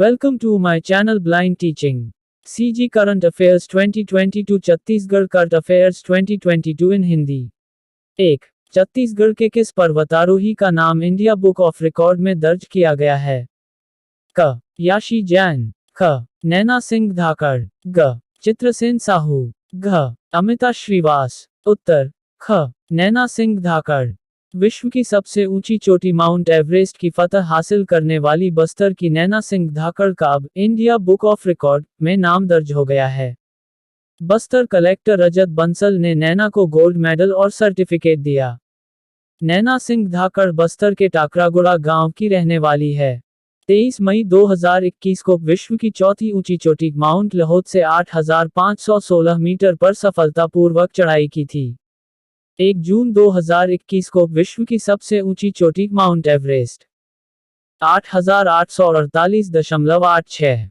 Welcome to my channel Blind Teaching. CG Current Affairs 2022 Chhattisgarh Current Affairs 2022 in Hindi. 1. Chhattisgarh के किस पर्वतारोही का नाम इंडिया बुक ऑफ रिकॉर्ड में दर्ज किया गया है? क. याशी जैन। ख. नैना सिंह धाकड़। ग. चित्रसेन साहू। घ. अमिता श्रीवास। उत्तर ख. नैना सिंह धाकड़। विश्व की सबसे ऊंची चोटी माउंट एवरेस्ट की फतह हासिल करने वाली बस्तर की नैना सिंह धाकड़ का अब इंडिया बुक ऑफ रिकॉर्ड में नाम दर्ज हो गया है। बस्तर कलेक्टर रजत बंसल ने नैना को गोल्ड मेडल और सर्टिफिकेट दिया। नैना सिंह धाकड़ बस्तर के टाकरागुड़ा गांव की रहने वाली है। 23 मई 2021 को विश्व की चौथी ऊंची चोटी माउंट लहोद से 8,516 मीटर पर सफलतापूर्वक चढ़ाई की थी। 1 जून 2021 को विश्व की सबसे ऊंची चोटी माउंट एवरेस्ट 8,848.86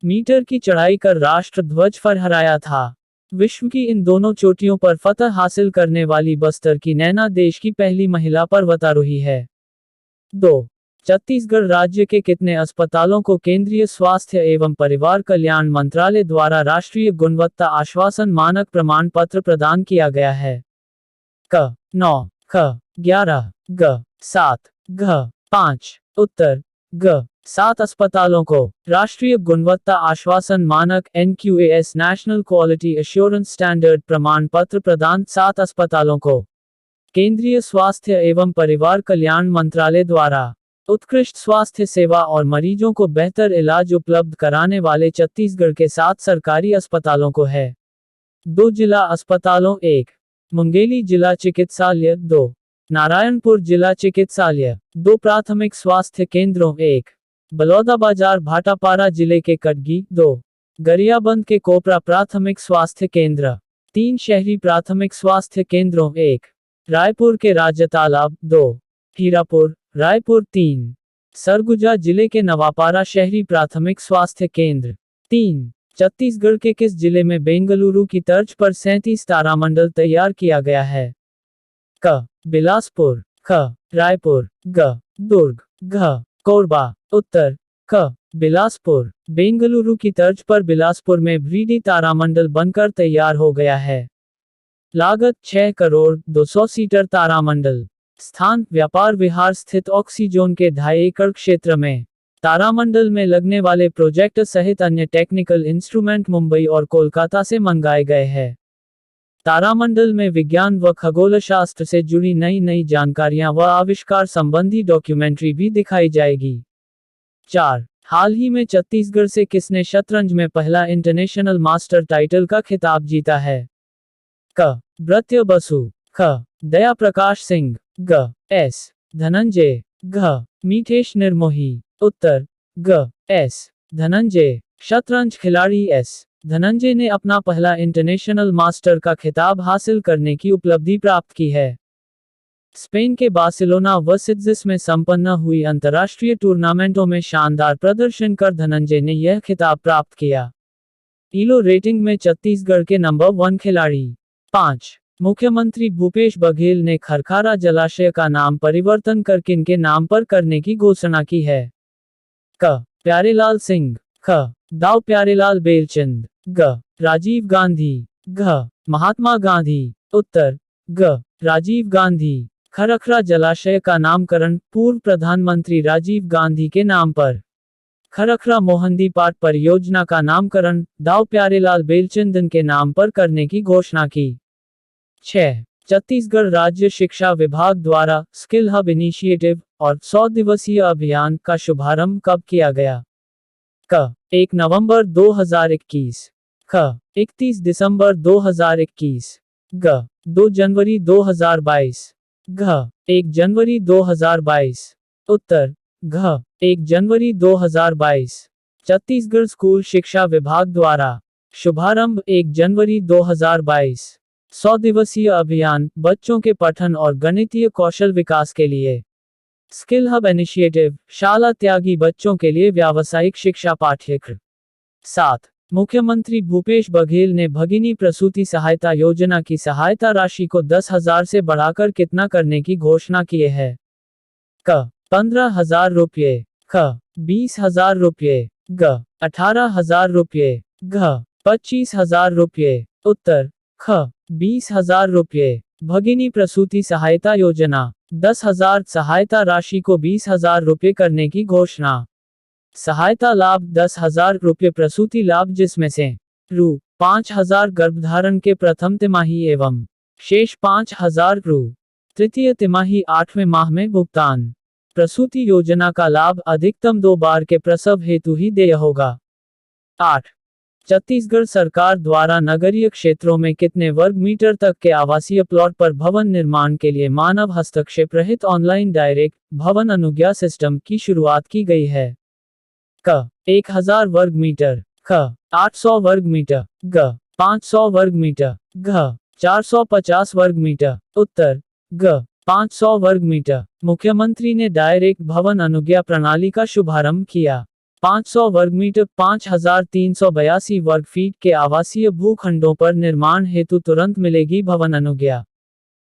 मीटर की चढ़ाई कर राष्ट्र ध्वज फहराया था। विश्व की इन दोनों चोटियों पर फतह हासिल करने वाली बस्तर की नैना देश की पहली महिला पर्वतारोही है। 2. छत्तीसगढ़ राज्य के कितने अस्पतालों को केंद्रीय स्वास्थ्य एवं परिवार कल्याण मंत्रालय द्वारा राष्ट्रीय गुणवत्ता आश्वासन मानक प्रमाण पत्र प्रदान किया गया है? क. 9, ख. 11, ग. 7, घ. 5। उत्तर ग. 7 अस्पतालों को राष्ट्रीय गुणवत्ता आश्वासन मानक NQAS national quality assurance standard प्रमाण पत्र प्रदान 7 अस्पतालों को केंद्रीय स्वास्थ्य एवं परिवार कल्याण मंत्रालय द्वारा उत्कृष्ट स्वास्थ्य सेवा और मरीजों को बेहतर इलाज उपलब्ध कराने वाले छत्तीसगढ़ के 7 सरकारी अस्पतालों को है। 2 जिला अस्पतालों 1. मुंगेली जिला चिकित्सालय 2. नारायणपुर जिला चिकित्सालय 2 प्राथमिक स्वास्थ्य केंद्रों 1. बलौदाबाजार भाटापारा जिले के कटगी 2. गरियाबंद के कोपरा प्राथमिक स्वास्थ्य केंद्र 3 शहरी प्राथमिक स्वास्थ्य केंद्रों 1. रायपुर के राजतालाब 2. हीरापुर रायपुर 3. सरगुजा जिले के नवापारा शहरी प्राथमिक स्वास्थ्य केंद्र 3. छत्तीसगढ़ के किस जिले में बेंगलुरु की तर्ज पर 37 तारामंडल तैयार किया गया है? क. बिलासपुर ख. रायपुर ग. दुर्ग घ. कोरबा। उत्तर क. बिलासपुर। बेंगलुरु की तर्ज पर बिलासपुर में 3D तारामंडल बनकर तैयार हो गया है। लागत 6 करोड़ 200 सीटर तारामंडल। स्थान व्यापार विहार स्थित ऑक्सीजोन के 2.5 एकड़ क्षेत्र में। तारामंडल में लगने वाले प्रोजेक्ट सहित अन्य टेक्निकल इंस्ट्रूमेंट मुंबई और कोलकाता से मंगाए गए हैं। तारामंडल में विज्ञान व खगोलशास्त्र से जुड़ी नई जानकारियां व आविष्कार संबंधी डॉक्यूमेंट्री भी दिखाई जाएगी। 4. हाल ही में छत्तीसगढ़ से किसने शतरंज में पहला इंटरनेशनल मास्टर टाइटल का खिताब जीता है? क. ब्रत्य बसु ख. दया प्रकाश सिंह ग. एस. धनंजय घ. मीठेश निर्मोही। उत्तर ग. एस. धनंजय। शतरंज खिलाड़ी एस. धनंजय ने अपना पहला इंटरनेशनल मास्टर का खिताब हासिल करने की उपलब्धि प्राप्त की है। स्पेन के बार्सिलोना व सिड्जिस में संपन्न हुई अंतर्राष्ट्रीय टूर्नामेंटों में शानदार प्रदर्शन कर धनंजय ने यह खिताब प्राप्त किया। ईलो रेटिंग में छत्तीसगढ़ के नंबर 1 खिलाड़ी। 5. मुख्यमंत्री भूपेश बघेल ने खरखारा जलाशय का नाम परिवर्तन कर किनके नाम पर करने की घोषणा की है? क. प्यारेलाल सिंह ख. दाऊ प्यारेलाल बेलचंद ग. राजीव गांधी घ. महात्मा गांधी। उत्तर ग. राजीव गांधी। खरखरा जलाशय का नामकरण पूर्व प्रधानमंत्री राजीव गांधी के नाम पर। खरखरा मोहंदी पाट परियोजना का नामकरण दाऊ प्यारेलाल बेलचंदन के नाम पर करने की घोषणा की। 6. छत्तीसगढ़ राज्य शिक्षा विभाग द्वारा स्किल हब इनिशिएटिव और 100 दिवसीय अभियान का शुभारंभ कब किया गया? क. 1 नवंबर 2021 ख. 31 दिसंबर 2021 ग. 2 जनवरी 2022 घ. 1 जनवरी 2022। उत्तर घ. 1 जनवरी 2022। छत्तीसगढ़ स्कूल शिक्षा विभाग द्वारा शुभारंभ 1 जनवरी 2022। 100 दिवसीय अभियान बच्चों के पठन और गणितीय कौशल विकास के लिए। स्किल हब इनिशिएटिव शाला त्यागी बच्चों के लिए व्यावसायिक शिक्षा पाठ्यक्रम। 7. मुख्यमंत्री भूपेश बघेल ने भगिनी प्रसूति सहायता योजना की सहायता राशि को 10,000 से बढ़ाकर कितना करने की घोषणा किए है? क. 15,000 रुपये ख. 20,000 रुपये ग 18,000 रुपये, घ 25,000 रुपये, उत्तर ख 20,000 रुपये। भगिनी प्रसूति सहायता योजना 10,000 सहायता राशि को 20,000 रुपये करने की घोषणा। सहायता लाभ 10,000 रुपये प्रसूति लाभ जिसमें से रु 5,000 गर्भधारण के प्रथम तिमाही एवं शेष 5,000 रु तृतीय तिमाही 8वें माह में भुगतान। प्रसूति योजना का लाभ अधिकतम 2 बार के प्रसव हेतु ही देय होगा। 8. छत्तीसगढ़ सरकार द्वारा नगरीय क्षेत्रों में कितने वर्ग मीटर तक के आवासीय प्लॉट पर भवन निर्माण के लिए मानव हस्तक्षेप रहित ऑनलाइन डायरेक्ट भवन अनुज्ञा सिस्टम की शुरुआत की गई है? क 1000 वर्ग मीटर, ख 800 वर्ग मीटर, ग 500 वर्ग मीटर, घ 450 वर्ग मीटर, उत्तर ग 500 वर्ग मीटर। मुख्यमंत्री ने डायरेक्ट भवन अनुज्ञा प्रणाली का शुभारंभ किया। 500 वर्ग मीटर 5,382 वर्ग फीट के आवासीय भूखंडों पर निर्माण हेतु तुरंत मिलेगी भवन अनुज्ञा।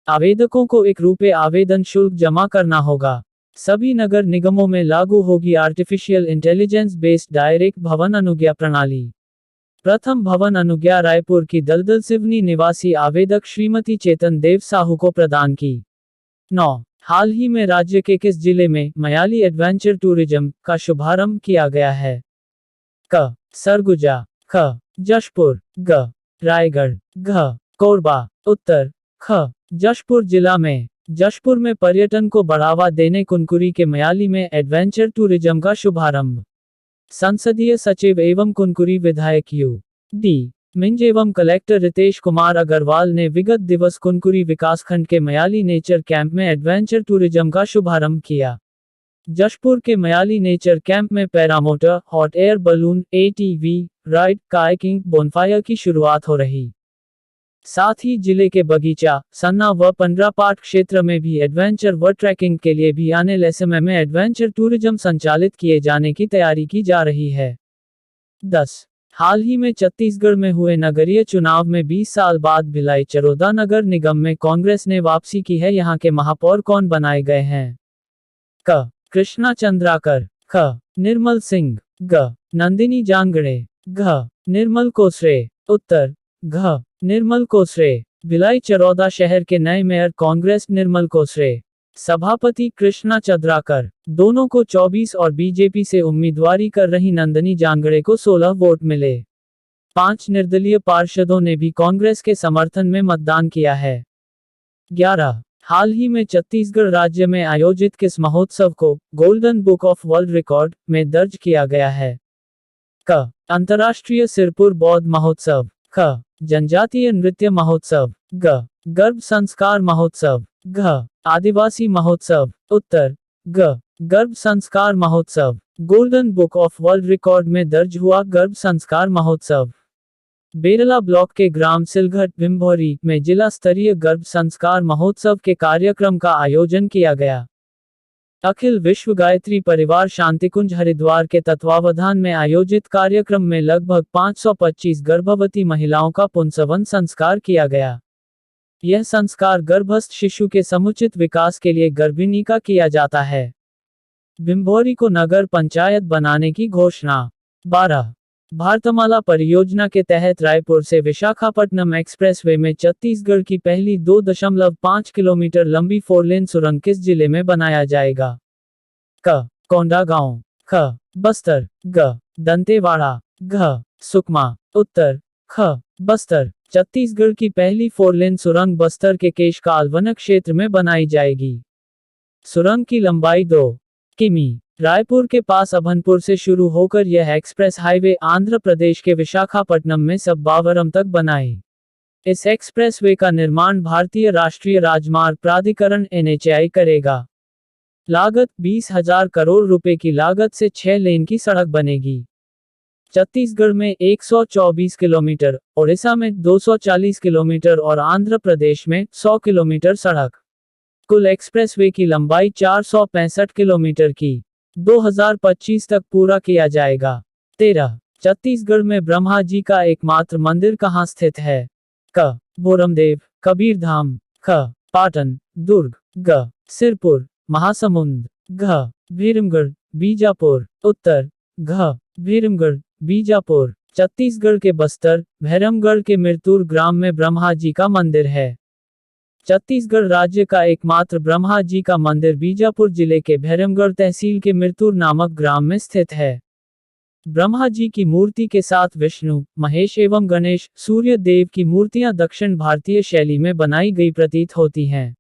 आवेदकों को ₹1 आवेदन शुल्क जमा करना होगा। सभी नगर निगमों में लागू होगी आर्टिफिशियल इंटेलिजेंस बेस्ड डायरेक्ट भवन अनुज्ञा प्रणाली। प्रथम भवन अनुज्ञा रायपुर की दलदल सिवनी निवासी आवेदक श्रीमती चेतन देव साहू को प्रदान की। 9. हाल ही में राज्य के किस जिले में मयाली एडवेंचर टूरिज्म का शुभारंभ किया गया है? क सरगुजा, ख जशपुर, ग रायगढ़, घ कोरबा, उत्तर ख जशपुर जिला में। जशपुर में पर्यटन को बढ़ावा देने कुनकुरी के मयाली में एडवेंचर टूरिज्म का शुभारंभ। संसदीय सचिव एवं कुनकुरी विधायक U.D. मिंज एवं कलेक्टर रितेश कुमार अग्रवाल ने विगत दिवस कुनकुरी विकासखंड के मयाली नेचर कैंप में एडवेंचर टूरिज्म का शुभारंभ किया। जशपुर के मयाली नेचर कैंप में paramotor, hot air balloon, ATV ride, kayaking, bonfire की शुरुआत हो रही। साथ ही जिले के बगीचा, सन्ना व पंडरापाट क्षेत्र में भी एडवेंचर व ट्रैकिंग के लिए भी आने वाले समय में एडवेंचर टूरिज्म संचालित किए जाने की तैयारी की जा रही है। 10. हाल ही में छत्तीसगढ़ में हुए नगरीय चुनाव में 20 साल बाद भिलाई चरोदा नगर निगम में कांग्रेस ने वापसी की है। यहाँ के महापौर कौन बनाए गए हैं? क कृष्णा चंद्राकर, ख निर्मल सिंह, ग नंदिनी जांगड़े, घ निर्मल कोसरे, उत्तर घ निर्मल कोसरे। भिलाई चरोदा शहर के नए मेयर कांग्रेस निर्मल कोसरे, सभापति कृष्णा चंद्राकर, दोनों को 24 और बीजेपी से उम्मीदवारी कर रही नंदिनी जांगड़े को 16 वोट मिले। 5 निर्दलीय पार्षदों ने भी कांग्रेस के समर्थन में मतदान किया है। 11. हाल ही में छत्तीसगढ़ राज्य में आयोजित किस महोत्सव को golden book of world record में दर्ज किया गया है? क अंतर्राष्ट्रीय सिरपुर बौद्ध महोत्सव, ख जनजातीय नृत्य महोत्सव, ग गर्भ संस्कार महोत्सव, घ आदिवासी महोत्सव, उत्तर ग गर्भ संस्कार महोत्सव। Golden book of world record में दर्ज हुआ गर्भ संस्कार महोत्सव। बेरला ब्लॉक के ग्राम सिलघट भिंभौरी में जिला स्तरीय गर्भ संस्कार महोत्सव के कार्यक्रम का आयोजन किया गया। अखिल विश्व गायत्री परिवार शांतिकुंज हरिद्वार के तत्वावधान में आयोजित कार्यक्रम में लगभग 525 गर्भवती महिलाओं का पुंसवन संस्कार किया गया। यह संस्कार गर्भस्थ शिशु के समुचित विकास के लिए गर्भिणी का किया जाता है। भिंभौरी को नगर पंचायत बनाने की घोषणा। 12. भारतमाला परियोजना के तहत रायपुर से विशाखापट्टनम एक्सप्रेसवे में छत्तीसगढ़ की पहली 2.5 किलोमीटर लंबी 4 लेन सुरंग किस जिले में बनाया जाएगा? क कोंडागांव, ख बस्तर, ग दंतेवाड़ा, घ सुकमा, उत्तर ख बस्तर। छत्तीसगढ़ की पहली 4 लेन सुरंग बस्तर के केशकाल वन क्षेत्र में बनाई जाएगी। सुरंग की लंबाई 2 किमी। रायपुर के पास अभनपुर से शुरू होकर यह एक्सप्रेस हाईवे आंध्र प्रदेश के विशाखापट्टनम में सब्बावरम तक बनाए। इस एक्सप्रेसवे का निर्माण भारतीय राष्ट्रीय राजमार्ग प्राधिकरण NHAI करेगा। लागत 20,000 करोड़ रुपए की लागत से 6 लेन की सड़क बनेगी। छत्तीसगढ़ में 124 किलोमीटर, ओडिशा में 240 किलोमीटर और आंध्र प्रदेश में 100 किलोमीटर सड़क। कुल एक्सप्रेसवे की लंबाई 465 किलोमीटर की 2025 तक पूरा किया जाएगा। 13. छत्तीसगढ़ में ब्रह्मा जी का एकमात्र मंदिर कहाँ स्थित है? क भोरमदेव, कबीरधाम, ख पाटन, दुर्ग, ग सिरपुर, महासमुंद, घ भीरमगढ़, बीजापुर, उत्तर घ भीरमगढ़, बीजापुर। छत्तीसगढ़ के बस्तर, भैरमगढ़ के मिरतुर ग्राम में ब्रह्मा जी का मंदिर है। छत्तीसगढ़ राज्य का एकमात्र ब्रह्मा जी का मंदिर बीजापुर जिले के भैरमगढ़ तहसील के मिरतुर नामक ग्राम में स्थित है। ब्रह्मा जी की मूर्ति के साथ विष्णु, महेश एवं गणेश, सूर्य देव की मूर्तियां दक्षिण भारतीय शैली में बनाई गई प्रतीत होती हैं।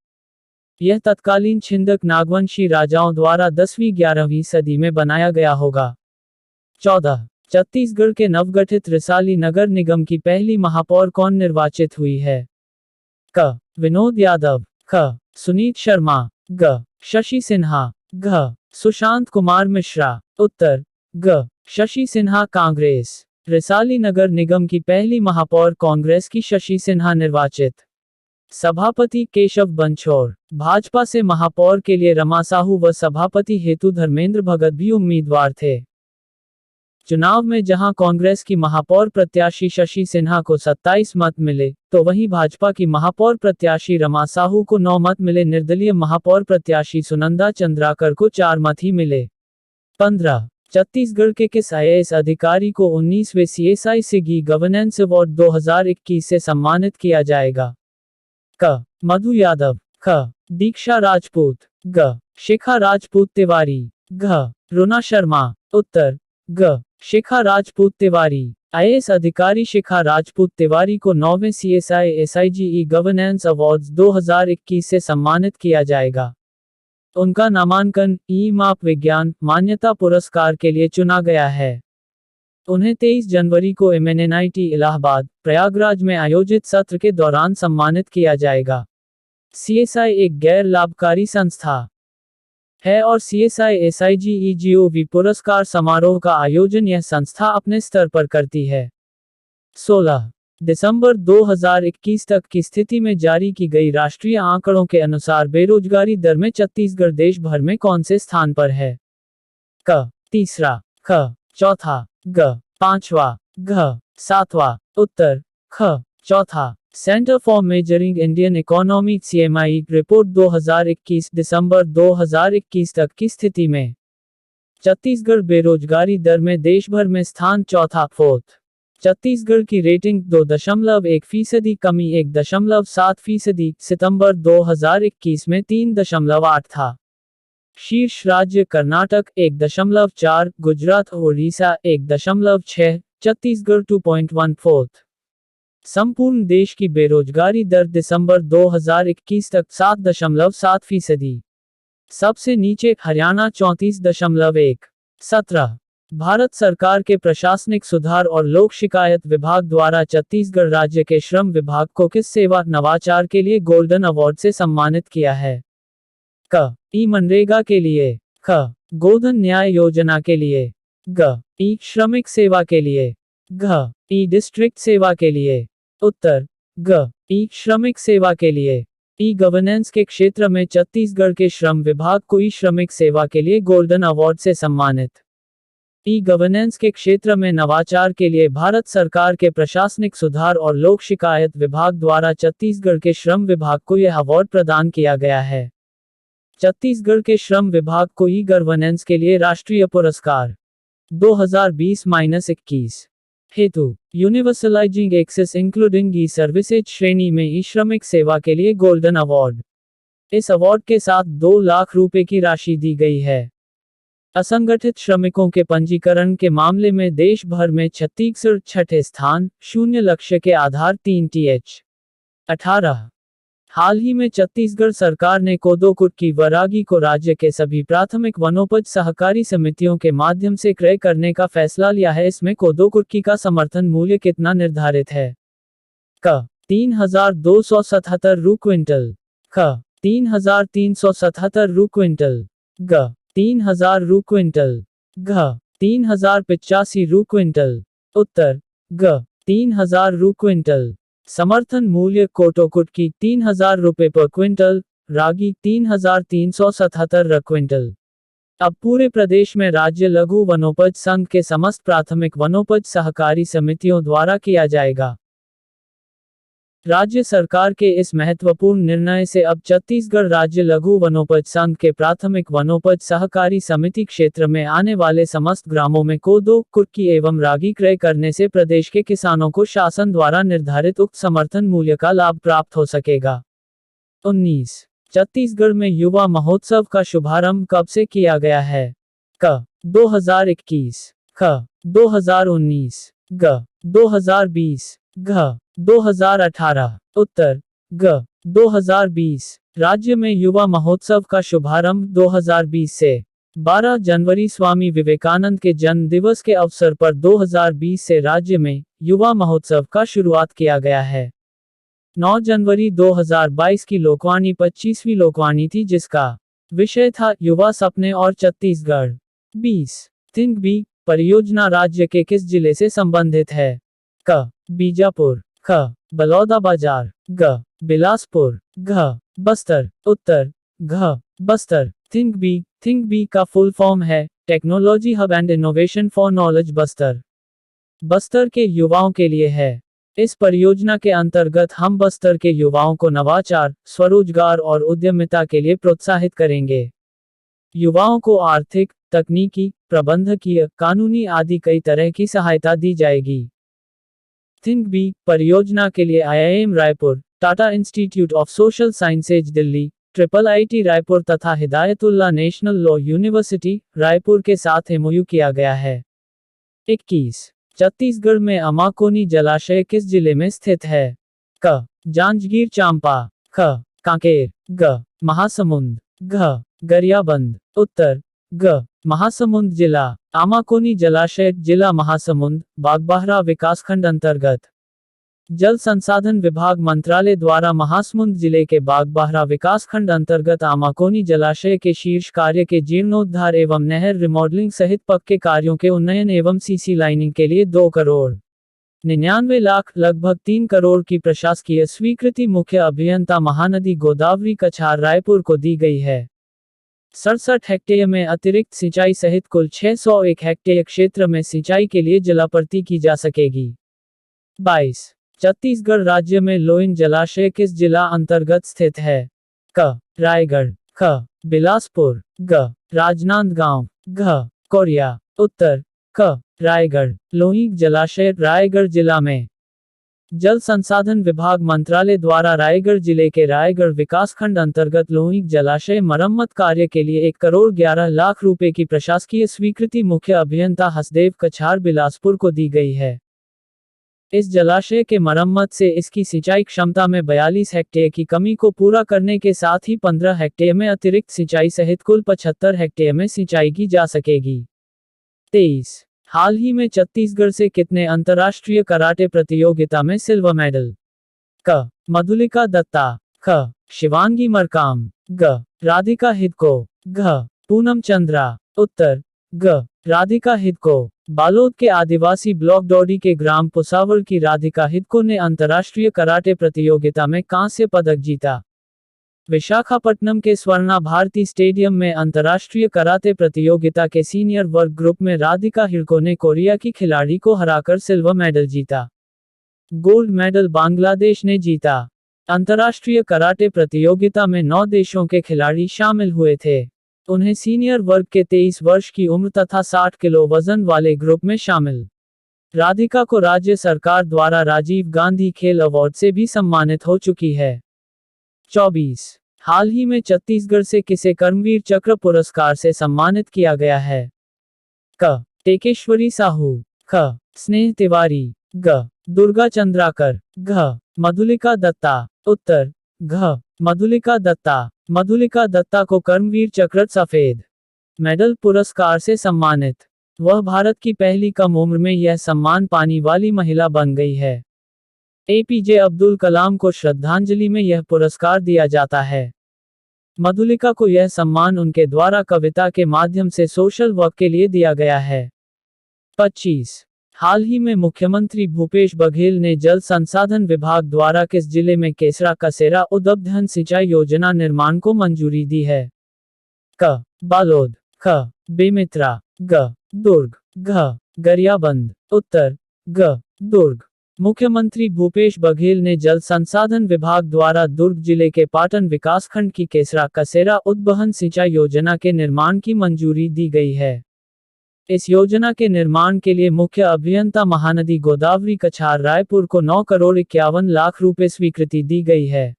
यह तत्कालीन छिंदक नागवंशी राजाओं द्वारा 10वीं-11वीं सदी में बनाया गया होगा। 14. छत्तीसगढ़ के नवगठित रिसाली नगर निगम की पहली महापौर कौन निर्वाचित हुई है? क. विनोद यादव। ख. सुनीत शर्मा। ग. शशि सिन्हा। घ. सुशांत कुमार मिश्रा। उत्तर ग. शशि सिन्हा कांग्रेस। रिसाली नगर निगम की पहली महापौर कांग्रेस की शशि सिन्हा निर्वाचित। सभापति केशव बंछोर। भाजपा से महापौर के लिए रमा साहू व सभापति हेतु धर्मेंद्र भगत भी उम्मीदवार थे। चुनाव में जहां कांग्रेस की महापौर प्रत्याशी शशि सिन्हा को 27 मत मिले, तो वहीं भाजपा की महापौर प्रत्याशी रमा साहू को 9 मत मिले। निर्दलीय महापौर प्रत्याशी सुनंदा चंद्राकर को 4 मत ही मिले। 15. छत्तीसगढ़ के किस IAS अधिकारी को 19वें CSI सिगी गवर्नेंस अवार्ड 2021 से सम्मानित किया जाएगा? क. मधु यादव। ख. दीक्षा राजपूत। ग. शिखा राजपूत तिवारी। घ. रुना शर्मा। उत्तर ग. शिखा राजपूत तिवारी। IAS अधिकारी शिखा राजपूत तिवारी को 9वें CSI SIGE गवर्नेंस अवार्ड्स 2021 से सम्मानित किया जाएगा। उनका नामांकन ई-माप विज्ञान मान्यता पुरस्कार के लिए चुना गया है। उन्हें 23 जनवरी को MNNIT इलाहाबाद, प्रयागराज में आयोजित सत्र के दौरान सम्मानित किया जाएगा। CSI एक गैर लाभकारी संस्था है और CSI SIGE GOV पुरस्कार समारोह का आयोजन यह संस्था अपने स्तर पर करती है। 16. दिसंबर 2021 तक की स्थिति में जारी की गई राष्ट्रीय आंकड़ों के अनुसार बेरोजगारी दर में छत्तीसगढ़ देश भर में कौन से स्थान पर है? क. तीसरा। ख. चौथा। ग. पांचवा। घ. सातवां। उत्तर ख. चौथा। Centre for measuring Indian economy CMI report 2021 दिसंबर 2021 तक की स्थिति में छत्तीसगढ़ बेरोजगारी दर में देश भर में स्थान चौथा 4th। छत्तीसगढ़ की रेटिंग 2.1% कमी 1.7%। सितंबर 2021 में 3.8 था। शीर्ष राज्य कर्नाटक 1.4, गुजरात ओडिशा 1.6, छत्तीसगढ़ 2.14। संपूर्ण देश की बेरोजगारी दर दिसंबर 2021 तक 7.7%। सबसे नीचे हरियाणा 34.1। 17. भारत सरकार के प्रशासनिक सुधार और लोक शिकायत विभाग द्वारा छत्तीसगढ़ राज्य के श्रम विभाग को किस सेवा नवाचार के लिए गोल्डन अवार्ड से सम्मानित किया है? क. ई मनरेगा के लिए। ख. गोधन न्याय योजना के लिए। ग. ई श्रमिक सेवा के लिए। घ. ई डिस्ट्रिक्ट सेवा के लिए। उत्तर ग. ई श्रमिक सेवा के लिए। ई गवर्नेंस के क्षेत्र में छत्तीसगढ़ के श्रम विभाग को ई श्रमिक सेवा के लिए गोल्डन अवार्ड से सम्मानित। ई गवर्नेंस के क्षेत्र में नवाचार के लिए भारत सरकार के प्रशासनिक सुधार और लोक शिकायत विभाग द्वारा छत्तीसगढ़ के श्रम विभाग को यह अवार्ड प्रदान किया गया है। छत्तीसगढ़ के श्रम विभाग को ई गवर्नेंस के लिए राष्ट्रीय पुरस्कार 2020-21 हेतु यूनिवर्सलाइजिंग एक्सेस इंक्लूडिंग ई सर्विसेज श्रेणी में ई श्रमिक सेवा के लिए गोल्डन अवार्ड। इस अवार्ड के साथ 2 लाख रुपए की राशि दी गई है। असंगठित श्रमिकों के पंजीकरण के मामले में देश भर में छत्तीसगढ़ 6ठे स्थान, शून्य लक्ष्य के आधार 3th। 18. हाल ही में छत्तीसगढ़ सरकार ने कोदो कुटकी व रागी को राज्य के सभी प्राथमिक वनोपज सहकारी समितियों के माध्यम से क्रय करने का फैसला लिया है। इसमें कोदो कुटकी का समर्थन मूल्य कितना निर्धारित है? क. 3,277 रु क्विंटल। ख. 3,377 रु क्विंटल। ग. 3,000 रु क्विंटल। घ. 3,085 रु क्विंटल। उत्तर ग. 3,000 रु क्विंटल। समर्थन मूल्य कोदो कुटकी 3,000 रुपये पर क्विंटल, रागी 3,377 रु क्विंटल। अब पूरे प्रदेश में राज्य लघु वनोपज संघ के समस्त प्राथमिक वनोपज सहकारी समितियों द्वारा किया जाएगा। राज्य सरकार के इस महत्वपूर्ण निर्णय से अब छत्तीसगढ़ राज्य लघु वनोपज संघ के प्राथमिक वनोपज सहकारी समिति क्षेत्र में आने वाले समस्त ग्रामों में कोदो, कुटकी एवं रागी क्रय करने से प्रदेश के किसानों को शासन द्वारा निर्धारित उक्त समर्थन मूल्य का लाभ प्राप्त हो सकेगा। 19. छत्तीसगढ़ में युवा महोत्सव का शुभारंभ कब से किया गया है? क. 2021, ख. 2019, ग. 2020, घ. 2018, उत्तर ग. 2020। राज्य में युवा महोत्सव का शुभारंभ 2020 से 12 जनवरी स्वामी विवेकानंद के जन्म दिवस के अवसर पर 2020 से राज्य में युवा महोत्सव का शुरुआत किया गया है। 9 जनवरी 2022 की लोकवाणी 25वीं लोकवाणी थी जिसका विषय था युवा सपने और छत्तीसगढ़। 20. थिंक बिग परियोजना राज्य के किस जिले से संबंधित है? क. बीजापुर, ख. बलौदाबाजार, ग. बिलासपुर, घ. बस्तर, उत्तर घ. बस्तर। थिंक बिग का फुल फॉर्म है technology hub and innovation for knowledge Bastar. Bastar के युवाओं के लिए है। इस परियोजना के अंतर्गत हम बस्तर के युवाओं को नवाचार, स्वरोजगार और उद्यमिता के लिए प्रोत्साहित करेंगे। युवाओं को आर्थिक, तकनीकी, प्रबंधकीय, कानूनी आदि कई तरह की सहायता दी जाएगी। थिंक बिग परियोजना के लिए IIM Raipur, Tata Institute of Social Sciences Delhi, IIIT Raipur तथा Hidayatullah National Law University Raipur के साथ MOU किया गया है। 21. छत्तीसगढ़ में अमाकोनी जलाशय किस जिले में स्थित है? क. जांजगीर चांपा, ख. कांकेर, ग. महासमुंद, घ. गरियाबंद, उत्तर ग. महासमुंद जिला। आमाकोनी जलाशय जिला महासमुंद, बागबाहरा विकासखंड अंतर्गत। जल संसाधन विभाग मंत्रालय द्वारा महासमुंद जिले के बागबाहरा विकासखंड अंतर्गत आमाकोनी जलाशय के शीर्ष कार्य के जीर्णोद्धार एवं नहर रिमॉडलिंग सहित पक्के कार्यों के उन्नयन एवं CC लाइनिंग के लिए 2 करोड़ 99 लाख लगभग 3 करोड़ की प्रशासकीय स्वीकृति मुख्य अभियंता महानदी गोदावरी कछार रायपुर को दी गई है। 67 हेक्टेयर में अतिरिक्त सिंचाई सहित कुल 601 हेक्टेयर क्षेत्र में सिंचाई के लिए जलापूर्ति की जा सकेगी। 22. छत्तीसगढ़ राज्य में लोइन जलाशय किस जिला अंतर्गत स्थित है? क. रायगढ़, ख. बिलासपुर, ग. राजनांदगांव, घ. कोरिया, उत्तर क. रायगढ़। लोइन जलाशय रायगढ़ जिला में। जल संसाधन विभाग मंत्रालय द्वारा रायगढ़ जिले के रायगढ़ विकासखंड अंतर्गत लोइन जलाशय मरम्मत कार्य के लिए 1 करोड़ 11 लाख रुपए की प्रशासकीय स्वीकृति मुख्य अभियंता हसदेव कछार बिलासपुर को दी गई है। इस जलाशय के मरम्मत से इसकी सिंचाई क्षमता में 42 हेक्टेयर की कमी को पूरा करने के साथ ही 15 हेक्टेयर में अतिरिक्त सिंचाई सहित कुल 75 हेक्टेयर में सिंचाई की जा सकेगी। 23. हाल ही में छत्तीसगढ़ से कितने अंतर्राष्ट्रीय कराटे प्रतियोगिता में सिल्वर मेडल? क. मधुलिका दत्ता, ख. शिवांगी मरकाम, ग. राधिका हिदको, घ. पूनम चंद्रा, उत्तर ग. राधिका हिदको। बालोद के आदिवासी ब्लॉक डोडी के ग्राम पुसावर की राधिका हिदको ने अंतर्राष्ट्रीय कराटे प्रतियोगिता में कांस्य पदक जीता। विशाखापट्टनम के स्वर्णा भारती स्टेडियम में अंतर्राष्ट्रीय कराटे प्रतियोगिता के सीनियर वर्ग ग्रुप में राधिका हिडको ने कोरिया की खिलाड़ी को हराकर सिल्वर मेडल जीता। गोल्ड मेडल बांग्लादेश ने जीता। अंतर्राष्ट्रीय कराटे प्रतियोगिता में 9 देशों के खिलाड़ी शामिल हुए थे। उन्हें सीनियर वर्ग के 23 वर्ष की उम्र तथा 60 किलो वजन वाले ग्रुप में शामिल। राधिका को राज्य सरकार द्वारा राजीव गांधी खेल अवार्ड से भी सम्मानित हो चुकी है। 24. हाल ही में छत्तीसगढ़ से किसे कर्मवीर चक्र पुरस्कार से सम्मानित किया गया है? क. टेकेश्वरी साहू, ख. स्नेह तिवारी, ग. दुर्गा चंद्राकर, घ. मधुलिका दत्ता, उत्तर घ. मधुलिका दत्ता। मधुलिका दत्ता को कर्मवीर चक्र सफेद मेडल पुरस्कार से सम्मानित। वह भारत की पहली कम उम्र में यह सम्मान पाने वाली महिला बन गई है। APJ अब्दुल कलाम को श्रद्धांजलि में यह पुरस्कार दिया जाता है। मधुलिका को यह सम्मान उनके द्वारा कविता के माध्यम से सोशल वर्क के लिए दिया गया है। 25. हाल ही में मुख्यमंत्री भूपेश बघेल ने जल संसाधन विभाग द्वारा किस जिले में केसरा कसेरा उद्वहन सिंचाई योजना निर्माण को मंजूरी दी है? क. बालोद, ख. बेमेतरा, ग. दुर्ग, घ. गरियाबंद, उत्तर ग. दुर्ग। मुख्यमंत्री भूपेश बघेल ने जल संसाधन विभाग द्वारा दुर्ग जिले के पाटन विकासखंड की केसरा कसेरा उद्वहन सिंचाई योजना के निर्माण की मंजूरी दी गई है। इस योजना के निर्माण के लिए मुख्य अभियंता महानदी गोदावरी कछार रायपुर को 9,51,00,000 रुपए स्वीकृति दी गई है।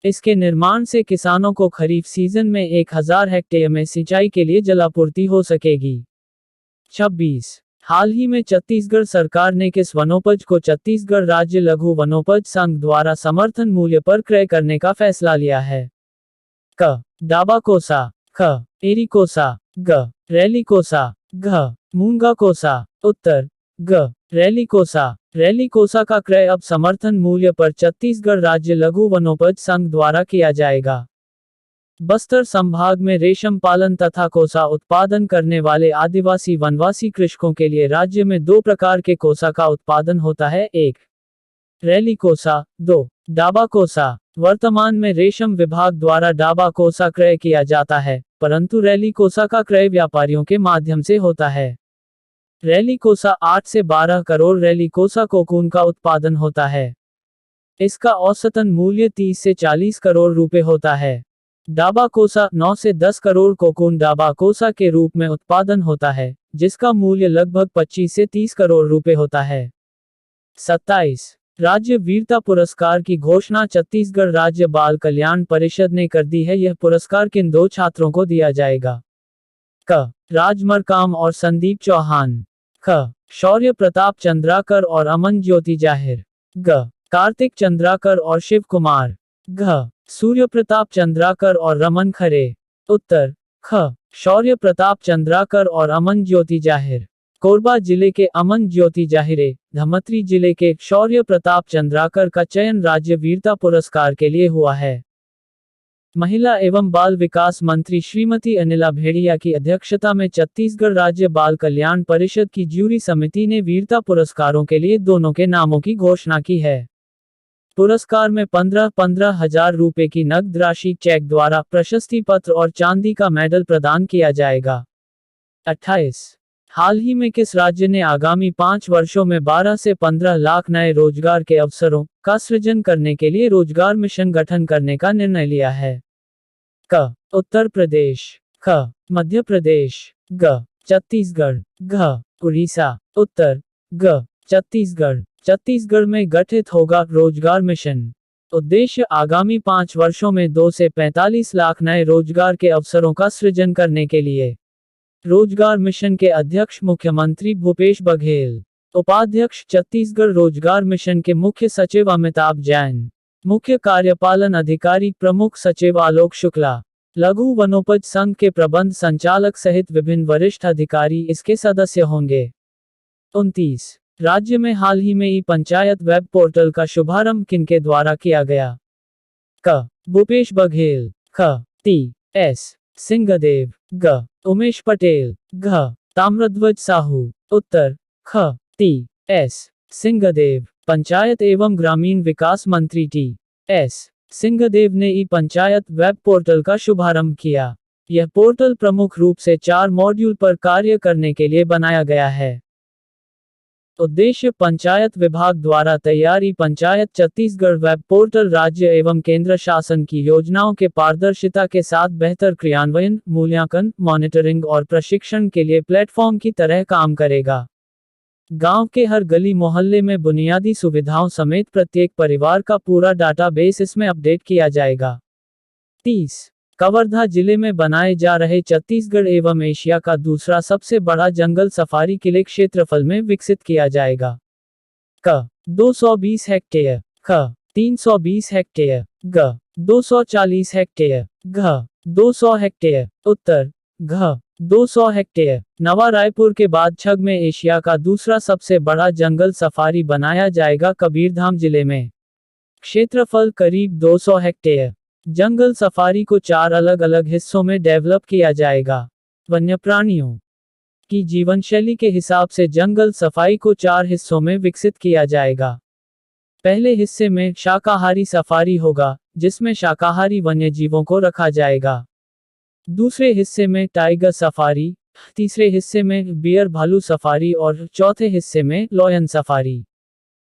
इसके निर्माण से किसानों को खरीफ सीजन में 1,000 हेक्टेयर में सिंचाई के लिए जलापूर्ति हो सकेगी। 26 हाल ही में छत्तीसगढ़ सरकार ने किस वनोपज को छत्तीसगढ़ राज्य लघु वनोपज संघ द्वारा समर्थन मूल्य पर क्रय करने का फैसला लिया है? क. डाबा कोसा, ख. एरी कोसा, ग. रैली कोसा, घ. मूंगा कोसा। उत्तर ग. रैली कोसा। रैली कोसा का क्रय अब समर्थन मूल्य पर छत्तीसगढ़ राज्य लघु वनोपज संघ द्वारा किया जाएगा। बस्तर संभाग में रेशम पालन तथा कोसा उत्पादन करने वाले आदिवासी वनवासी कृषकों के लिए राज्य में 2 प्रकार के कोसा का उत्पादन होता है। 1. रैली कोसा, 2. डाबा कोसा। वर्तमान में रेशम विभाग द्वारा डाबा कोसा क्रय किया जाता है, परंतु रैली कोसा का क्रय व्यापारियों के माध्यम से होता है। रैली कोसा 8 से 12 करोड़ रैली कोसा कोकून का उत्पादन होता है। इसका औसतन मूल्य 30 से 40 करोड़ रुपए होता है। डाबा कोसा 9 से 10 करोड़ कोकून डाबा कोसा के रूप में उत्पादन होता है, जिसका मूल्य लगभग 25 से 30 करोड़ रुपए होता है। 27 राज्य वीरता पुरस्कार की घोषणा छत्तीसगढ़ राज्य बाल कल्याण परिषद ने कर दी है। यह पुरस्कार किन 2 छात्रों को दिया जाएगा? क. राज मरकाम और संदीप चौहान, ख. शौर्य प्रताप चंद्राकर और अमन ज्योति जाहिर, ग. कार्तिक चंद्राकर और शिव कुमार, घ. सूर्य प्रताप चंद्राकर और रमन खरे। उत्तर ख. शौर्य प्रताप चंद्राकर और अमन ज्योति जाहिर। कोरबा जिले के अमन ज्योति जाहिरे, धमतरी जिले के शौर्य प्रताप चंद्राकर का चयन राज्य वीरता पुरस्कार के लिए हुआ है। महिला एवं बाल विकास मंत्री श्रीमती अनिला भेड़िया की अध्यक्षता में छत्तीसगढ़ राज्य बाल कल्याण परिषद की ज्यूरी समिति ने वीरता पुरस्कारों के लिए दोनों के नामों की घोषणा की है। पुरस्कार में 15-15 हजार रुपए की नकद राशि, चेक द्वारा, प्रशस्ति पत्र और चांदी का मेडल प्रदान किया जाएगा। 28 हाल ही में किस राज्य ने आगामी 5 वर्षों में 12 से 15 लाख नए रोजगार के अवसरों का सृजन करने के लिए रोजगार मिशन गठन करने का निर्णय लिया है? क. उत्तर प्रदेश, ख. मध्य प्रदेश, ग. छत्तीसगढ़, घ. उड़ीसा। उत्तर ग. छत्तीसगढ़। छत्तीसगढ़ में गठित होगा रोजगार मिशन। उद्देश्य आगामी 5 वर्षों में 2 से 45 लाख नए रोजगार के अवसरों का सृजन करने के लिए। रोजगार मिशन के अध्यक्ष मुख्यमंत्री भूपेश बघेल, उपाध्यक्ष छत्तीसगढ़ रोजगार मिशन के मुख्य सचिव अमिताभ जैन, मुख्य कार्यपालन अधिकारी प्रमुख सचिव आलोक शुक्ला, लघु वनोपज संघ के प्रबंध संचालक सहित विभिन्न वरिष्ठ अधिकारी इसके सदस्य होंगे। 29 राज्य में हाल ही में ई पंचायत वेब पोर्टल का शुभारंभ किनके द्वारा किया गया? क. भूपेश बघेल, ख. टी. एस. सिंहदेव, ग. उमेश पटेल, घ. ताम्रध्वज साहू। उत्तर ख. टी. एस. सिंहदेव। पंचायत एवं ग्रामीण विकास मंत्री टी. एस. सिंहदेव ने ई पंचायत वेब पोर्टल का शुभारंभ किया। यह पोर्टल प्रमुख रूप से 4 मॉड्यूल पर कार्य करने के लिए बनाया गया है। उद्देश्य पंचायत विभाग द्वारा तैयार ई पंचायत छत्तीसगढ़ वेब पोर्टल राज्य एवं केंद्र शासन की योजनाओं के पारदर्शिता के साथ बेहतर क्रियान्वयन, मूल्यांकन, मॉनिटरिंग और प्रशिक्षण के लिए प्लेटफॉर्म की तरह काम करेगा। गांव के हर गली मोहल्ले में बुनियादी सुविधाओं समेत प्रत्येक परिवार का पूरा डाटाबेस इसमें अपडेट किया जाएगा। 30 कवर्धा जिले में बनाए जा रहे छत्तीसगढ़ एवं एशिया का दूसरा सबसे बड़ा जंगल सफारी किले क्षेत्रफल में विकसित किया जाएगा। क. 220 हेक्टेयर, ख. 320 हेक्टेयर, ग. 240 हेक्टेयर, घ. 200 हेक्टेयर। उत्तर घ. 200 हेक्टेयर। नवा रायपुर के बाद छग में एशिया का दूसरा सबसे बड़ा जंगल सफारी बनाया जाएगा कबीरधाम जिले में। क्षेत्रफल करीब 200 हेक्टेयर। जंगल सफारी को 4 अलग अलग हिस्सों में डेवलप किया जाएगा। वन्य प्राणियों की जीवनशैली के हिसाब से जंगल सफारी को 4 हिस्सों में विकसित किया जाएगा। पहले हिस्से में शाकाहारी सफारी होगा, जिसमें शाकाहारी वन्य जीवों को रखा जाएगा। दूसरे हिस्से में टाइगर सफारी, तीसरे हिस्से में बियर भालू सफारी और चौथे हिस्से में लॉयन सफारी।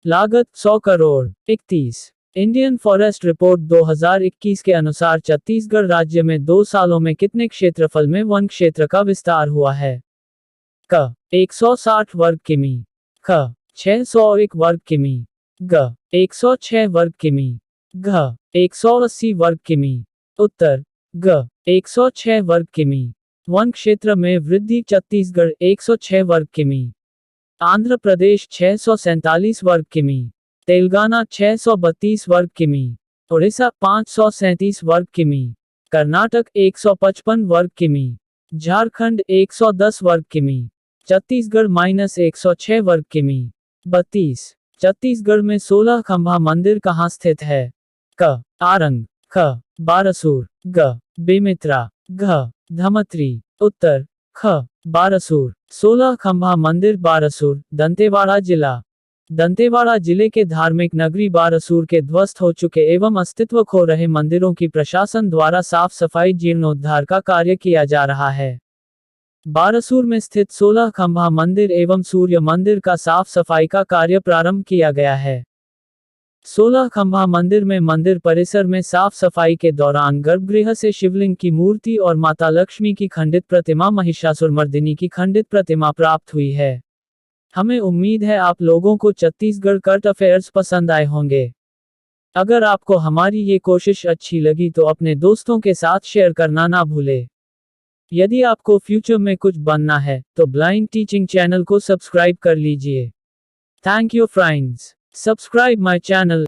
लागत 100 करोड़। 31। इंडियन फॉरेस्ट रिपोर्ट 2021 के अनुसार छत्तीसगढ़ राज्य में 2 सालों में कितने क्षेत्रफल में वन क्षेत्र का विस्तार हुआ है? क 160 वर्ग किमी, ख 601 वर्ग किमी, ग 106 वर्ग किमी, घ 180 वर्ग किमी। उत्तर ग 106 वर्ग किमी। वन क्षेत्र में वृद्धि छत्तीसगढ़ 106 वर्ग किमी, आंध्र प्रदेश 647 वर्ग किमी, तेलंगाना 632 वर्ग किमी, उड़ीसा 537 वर्ग किमी, कर्नाटक 155 वर्ग किमी, झारखंड 110 वर्ग किमी, छत्तीसगढ़ -106 वर्ग किमी। 32। छत्तीसगढ़ में 16 खंभा मंदिर कहाँ स्थित है? क आरंग, ख बारसूर, ग बेमित्रा, घ धमतरी। उत्तर ख बारसूर। 16 खंभा मंदिर बारसूर, दंतेवाड़ा जिला। दंतेवाड़ा जिले के धार्मिक नगरी बारसूर के ध्वस्त हो चुके एवं अस्तित्व खो रहे मंदिरों की प्रशासन द्वारा साफ सफाई जीर्णोद्धार का कार्य किया जा रहा है। बारसूर में स्थित 16 खंभा मंदिर एवं सूर्य मंदिर का साफ सफाई का कार्य प्रारंभ किया गया है। 16 खंभा मंदिर में मंदिर परिसर में साफ सफाई के दौरान गर्भगृह से शिवलिंग की मूर्ति और माता लक्ष्मी की खंडित प्रतिमा महिषासुरमर्दिनी की खंडित प्रतिमा प्राप्त हुई है। हमें उम्मीद है आप लोगों को छत्तीसगढ़ करंट अफेयर्स पसंद आए होंगे। अगर आपको हमारी ये कोशिश अच्छी लगी तो अपने दोस्तों के साथ शेयर करना ना भूले। यदि आपको फ्यूचर में कुछ बनना है तो ब्लाइंड टीचिंग चैनल को सब्सक्राइब कर लीजिए। Thank you friends. Subscribe my channel.